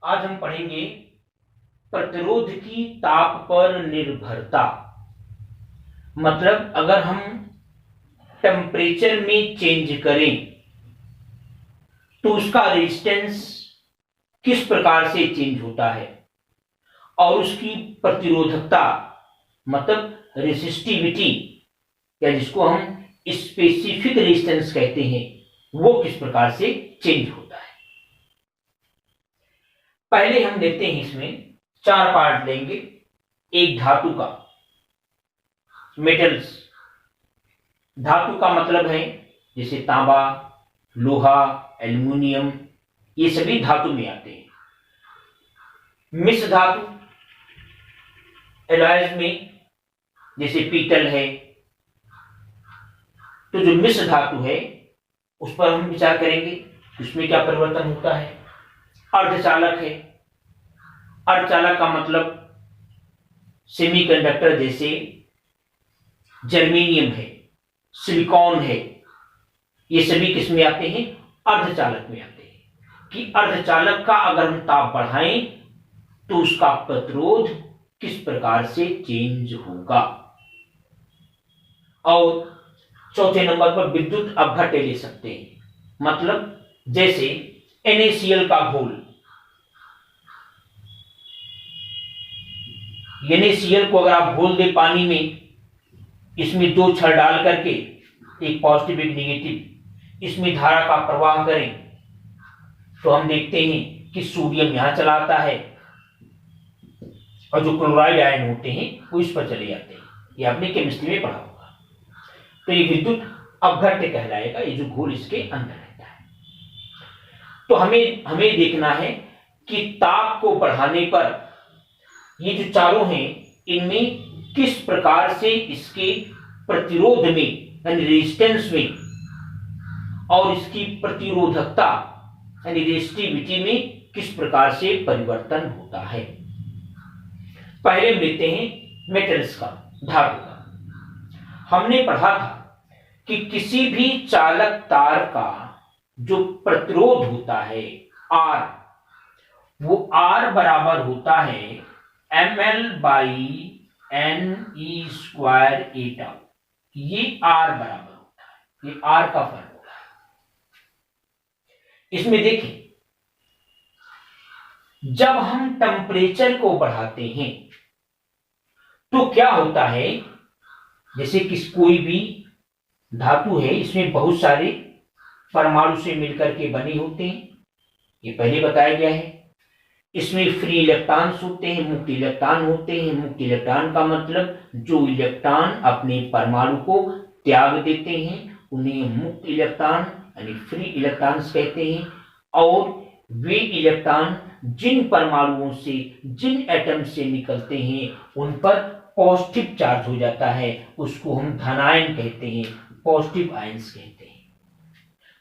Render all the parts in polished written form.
आज हम पढ़ेंगे प्रतिरोध की ताप पर निर्भरता। मतलब अगर हम टेम्परेचर में चेंज करें तो उसका रेजिस्टेंस किस प्रकार से चेंज होता है और उसकी प्रतिरोधकता मतलब रेसिस्टिविटी या जिसको हम स्पेसिफिक रेजिस्टेंस कहते हैं वो किस प्रकार से चेंज होता है। पहले हम देखते हैं, इसमें 4 पार्ट लेंगे। एक धातु का, मेटल्स। धातु का मतलब है जैसे तांबा, लोहा, एल्युमिनियम, ये सभी धातु में आते हैं। मिश्र धातु एलॉयज में जैसे पीतल है। तो जो मिश्र धातु है उस पर हम विचार करेंगे उसमें क्या परिवर्तन होता है। अर्धचालक है। अर्धचालक का मतलब सेमीकंडक्टर जैसे जर्मेनियम है, सिलिकॉन है, ये सभी किस में आते हैं? अर्धचालक में आते हैं। कि अर्धचालक का अगर हम ताप बढ़ाएं तो उसका प्रतिरोध किस प्रकार से चेंज होगा। और चौथे नंबर पर विद्युत अपघट्य ले सकते हैं। मतलब जैसे NaCl का घोल, NaCl को अगर आप घोल दे पानी में, इसमें 2 छड़ डाल करके, एक पॉजिटिव एक नेगेटिव, इसमें धारा का प्रवाह करें तो हम देखते हैं कि सोडियम यहां चला आता है और जो क्लोराइड आयन होते हैं वो इस पर चले जाते हैं। ये आपने केमिस्ट्री में पढ़ा होगा। तो ये विद्युत अपघट्य कहलाएगा, ये जो घोल इसके अंदर रहता है। तो हमें देखना है कि ताप को बढ़ाने पर ये जो चारों हैं इनमें किस प्रकार से इसके प्रतिरोध में यानी रेजिस्टेंस में और इसकी प्रतिरोधकता यानी रेजिस्टिविटी में किस प्रकार से परिवर्तन होता है। पहले हम लेते हैं मेटल्स का, धातु का। हमने पढ़ा था कि किसी भी चालक तार का जो प्रतिरोध होता है R, वो R बराबर होता है ml/Ne² A τ। ये R बराबर होता है, ये R का फर्क होता है। इसमें देखिए, जब हम टेम्परेचर को बढ़ाते हैं तो क्या होता है, जैसे कोई भी धातु है इसमें बहुत सारे परमाणु से मिलकर के बने होते हैं, ये पहले बताया गया है। इसमें फ्री इलेक्ट्रॉन्स होते हैं, मुक्त इलेक्ट्रॉन होते हैं। मुक्त इलेक्ट्रॉन का मतलब जो इलेक्ट्रॉन अपने परमाणु को त्याग देते हैं उन्हें मुक्त इलेक्ट्रॉन यानी फ्री इलेक्ट्रॉन्स कहते हैं। और वे इलेक्ट्रॉन जिन परमाणुओं से, जिन एटम से निकलते हैं उन पर पॉजिटिव चार्ज हो जाता है, उसको हम धनायन कहते हैं, पॉजिटिव आयंस कहते हैं।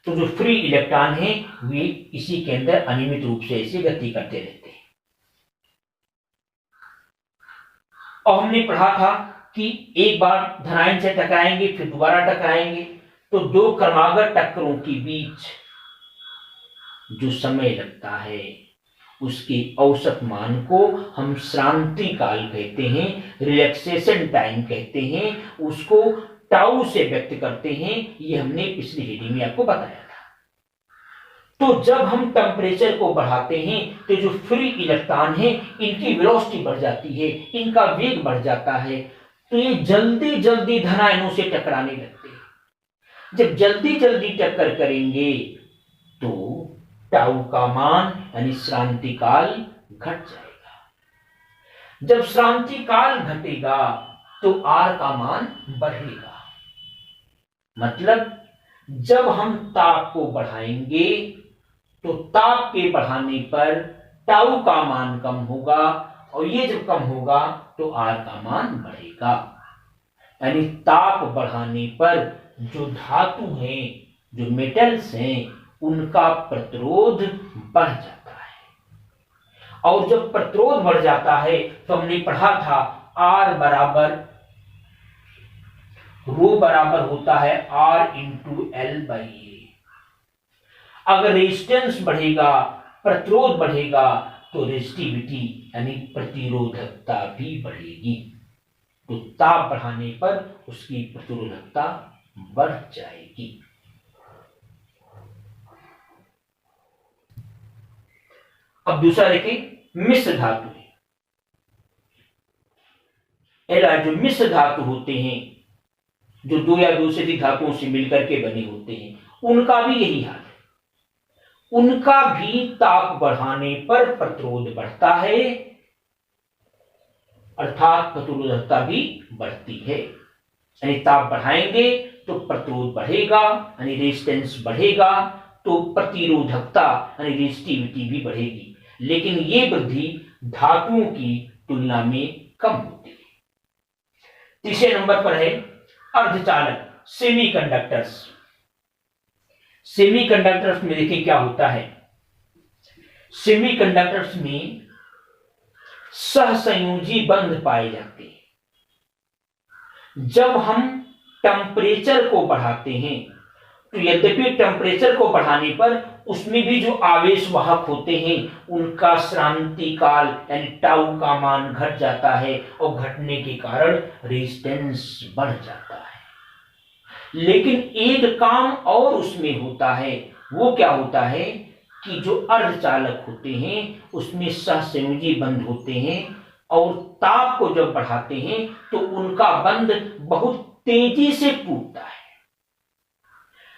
तो जो फ्री इलेक्ट्रॉन है वे इसी के अंदर अनियमित रूप से ऐसे गति करते रहते हैं। और हमने पढ़ा था कि एक बार धनायन से टकराएंगे फिर दोबारा टकराएंगे, तो 2 क्रमागत टक्करों के बीच जो समय लगता है उसके औसत मान को हम श्रांति काल कहते हैं, रिलैक्सेशन टाइम कहते हैं, उसको टाउ से व्यक्त करते हैं। ये हमने पिछली रीडिंग में आपको बताया था। तो जब हम टेम्परेचर को बढ़ाते हैं तो जो फ्री इलेक्ट्रॉन है इनकी वेलोसिटी बढ़ जाती है, इनका वेग बढ़ जाता है, तो ये जल्दी जल्दी धनायनों से टकराने लगते हैं। जब जल्दी जल्दी टक्कर करेंगे तो टाउ का मान यानी श्रांति काल घट जाएगा। जब श्रांति काल घटेगा तो R का मान बढ़ेगा। मतलब जब हम ताप को बढ़ाएंगे तो ताप के बढ़ाने पर टाउ का मान कम होगा और ये जब कम होगा तो R का मान बढ़ेगा। यानी ताप बढ़ाने पर जो धातु हैं, जो मेटल्स हैं, उनका प्रतिरोध बढ़ जाता है। और जब प्रतिरोध बढ़ जाता है तो हमने पढ़ा था R बराबर रो बराबर होता है R × L/A। अगर रेजिस्टेंस बढ़ेगा, प्रतिरोध बढ़ेगा, तो रेजिस्टिविटी यानी प्रतिरोधकता भी बढ़ेगी। तो ताप बढ़ाने पर उसकी प्रतिरोधकता बढ़ जाएगी। अब दूसरा देखें, मिश्र धातु। जो मिश्र धातु होते हैं, जो दो या दो से अधिक धातुओं से मिलकर के बने होते हैं, उनका भी यही हाल है। उनका भी ताप बढ़ाने पर प्रतिरोध बढ़ता है, अर्थात प्रतिरोधकता भी बढ़ती है। यानी ताप बढ़ाएंगे तो प्रतिरोध बढ़ेगा, यानी रेजिस्टेंस बढ़ेगा, तो प्रतिरोधकता यानी रेजिस्टिविटी भी बढ़ेगी। लेकिन ये वृद्धि धातुओं की तुलना में कम होती है। तीसरे नंबर पर है अर्धचालक, सेमीकंडक्टर्स। सेमीकंडक्टर्स में देखिए क्या होता है। सेमीकंडक्टर्स में सहसंयोजी बंध पाए जाते हैं। जब हम टेम्परेचर को बढ़ाते हैं तो यद्यपि टेम्परेचर को बढ़ाने पर उसमें भी जो आवेश वाहक होते हैं उनका श्रांति काल यानी टाउ का मान घट जाता है और घटने के कारण रेजिस्टेंस बढ़ जाता है। लेकिन एक काम और उसमें होता है, वो क्या होता है कि जो अर्धचालक होते हैं उसमें सहसंयोजी बंध होते हैं और ताप को जब बढ़ाते हैं तो उनका बंध बहुत तेजी से टूटता है,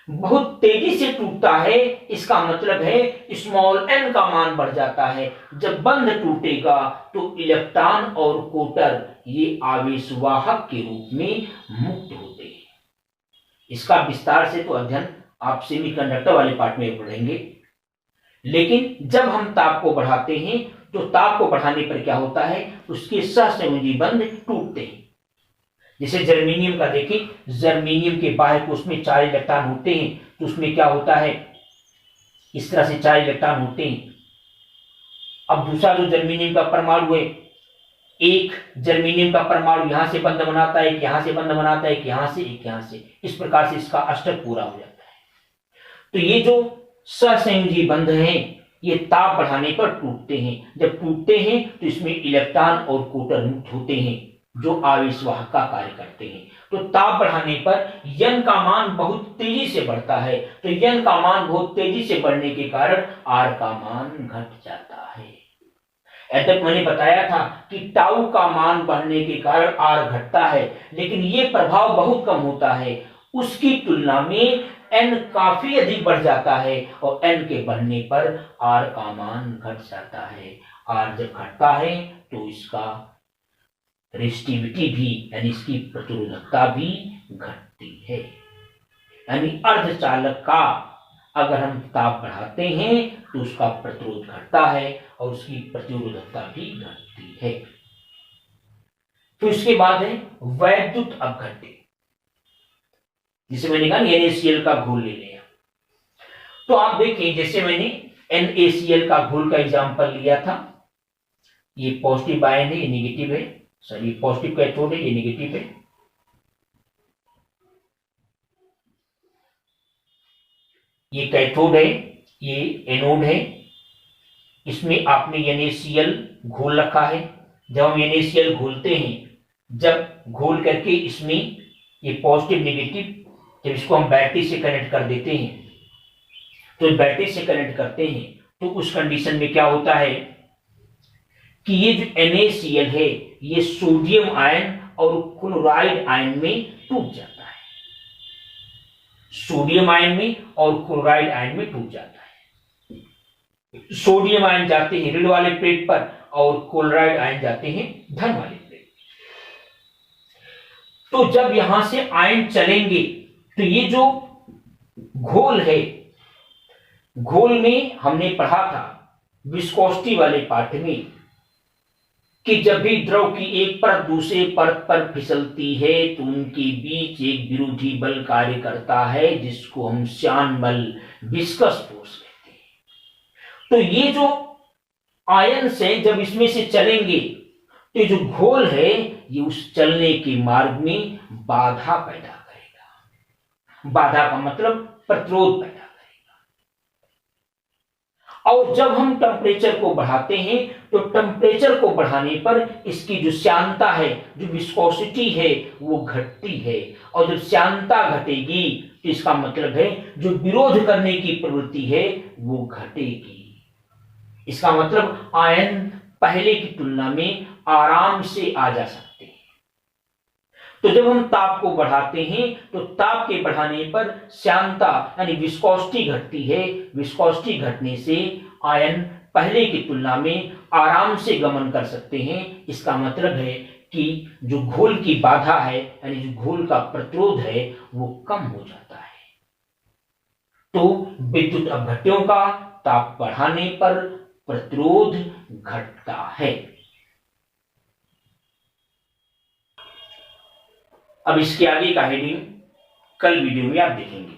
बहुत तेजी से टूटता है। इसका मतलब है स्मॉल n का मान बढ़ जाता है। जब बंध टूटेगा तो इलेक्ट्रॉन और कोटर ये आवेशवाहक के रूप में मुक्त होते हैं। इसका विस्तार से तो अध्ययन आप सेमीकंडक्टर वाले पार्ट में पढ़ेंगे। लेकिन जब हम ताप को बढ़ाते हैं तो ताप को बढ़ाने पर क्या होता है, उसके सहसंयोजी बंध टूटते हैं। जैसे जर्मेनियम का देखें, जर्मेनियम के बाह्य कोश में 4 इलेक्ट्रॉन होते हैं, तो उसमें क्या होता है, इस तरह से 4 इलेक्ट्रॉन होते हैं। अब दूसरा जो जर्मेनियम का परमाणु है, एक जर्मेनियम का परमाणु यहां से बंध बनाता है, एक यहां से बंध बनाता है, एक यहां से, एक यहां से, इस प्रकार से इसका अष्टक पूरा हो जाता है। तो ये जो सहसंयोजी बंध हैं ये ताप बढ़ाने पर टूटते हैं। जब टूटते हैं तो इसमें इलेक्ट्रॉन और कोटर मुक्त होते हैं जो आवेशवाहक का कार्य करते हैं। तो ताप बढ़ाने पर यन का मान बहुत तेजी से बढ़ता है, तो यन का मान बहुत तेजी से बढ़ने के कारण आर का मान घट जाता है। तक मैंने बताया था कि टाउ का मान बढ़ने के कारण आर घटता है, लेकिन यह प्रभाव बहुत कम होता है। उसकी तुलना में n काफी अधिक बढ़ जाता है और n के बढ़ने पर r का मान घट जाता है। r जब घटता है तो इसका रेजिस्टिविटी भी यानी इसकी प्रतिरोधकता भी घटती है। यानी अर्धचालक का अगर हम ताप बढ़ाते हैं तो उसका प्रतिरोध घटता है और उसकी प्रतिरोधकता भी घटती है। तो इसके बाद है वैद्युत अपघट्य, जिसे मैंने कहा NaCl का घोल ले लिया। तो आप देखें, जैसे मैंने NaCl का घोल का एग्जांपल लिया था, ये पॉजिटिव आयन है, ये नेगेटिव है, सॉरी पॉजिटिव कैथोड है, ये नेगेटिव है। ये कैथोड है, ये एनोड है। इसमें आपने NaCl घोल रखा है। जब हम NaCl घोलते हैं, जब घोल करके इसमें ये पॉजिटिव नेगेटिव, जब इसको हम बैटरी से कनेक्ट कर देते हैं, तो बैटरी से कनेक्ट करते हैं तो उस कंडीशन में क्या होता है कि ये जो NaCl है ये सोडियम आयन और क्लोराइड आयन में टूट जाता है, सोडियम आयन में और क्लोराइड आयन में टूट जाता है। सोडियम आयन जाते हैं ऋण वाले प्लेट पर और क्लोराइड आयन जाते हैं धन वाले प्लेट। तो जब यहां से आयन चलेंगे तो ये जो घोल है, घोल में हमने पढ़ा था विस्कोसिटी वाले पाठ में कि जब भी द्रव की एक परत दूसरे परत पर फिसलती है तो उनके बीच एक विरोधी बल कार्य करता है जिसको हम श्यान बल, विस्कस फोर्स कहते हैं। तो ये जो आयन से जब इसमें से चलेंगे तो ये जो घोल है ये उस चलने के मार्ग में बाधा पैदा करेगा। बाधा का मतलब प्रतिरोध पैदा करेगा। और जब हम टेम्परेचर को बढ़ाते हैं तो टेम्परेचर को बढ़ाने पर इसकी जो श्यानता है, जो विस्कोसिटी है, वो घटती है। और जब श्यानता घटेगी तो इसका मतलब है जो विरोध करने की प्रवृत्ति है वो घटेगी। इसका मतलब आयन पहले की तुलना में आराम से आ जा सकते हैं। तो जब हम ताप को बढ़ाते हैं तो ताप के बढ़ाने पर श्यानता यानी विस्कोसिटी घटती है। विस्कोसिटी घटने से आयन पहले की तुलना में आराम से गमन कर सकते हैं। इसका मतलब है कि जो घोल की बाधा है यानी जो घोल का प्रतिरोध है वो कम हो जाता है। तो विद्युत अपघट्यों का ताप बढ़ाने पर प्रतिरोध घटता है। अब इसके आगे का हेडिंग कल वीडियो में आप देखेंगे।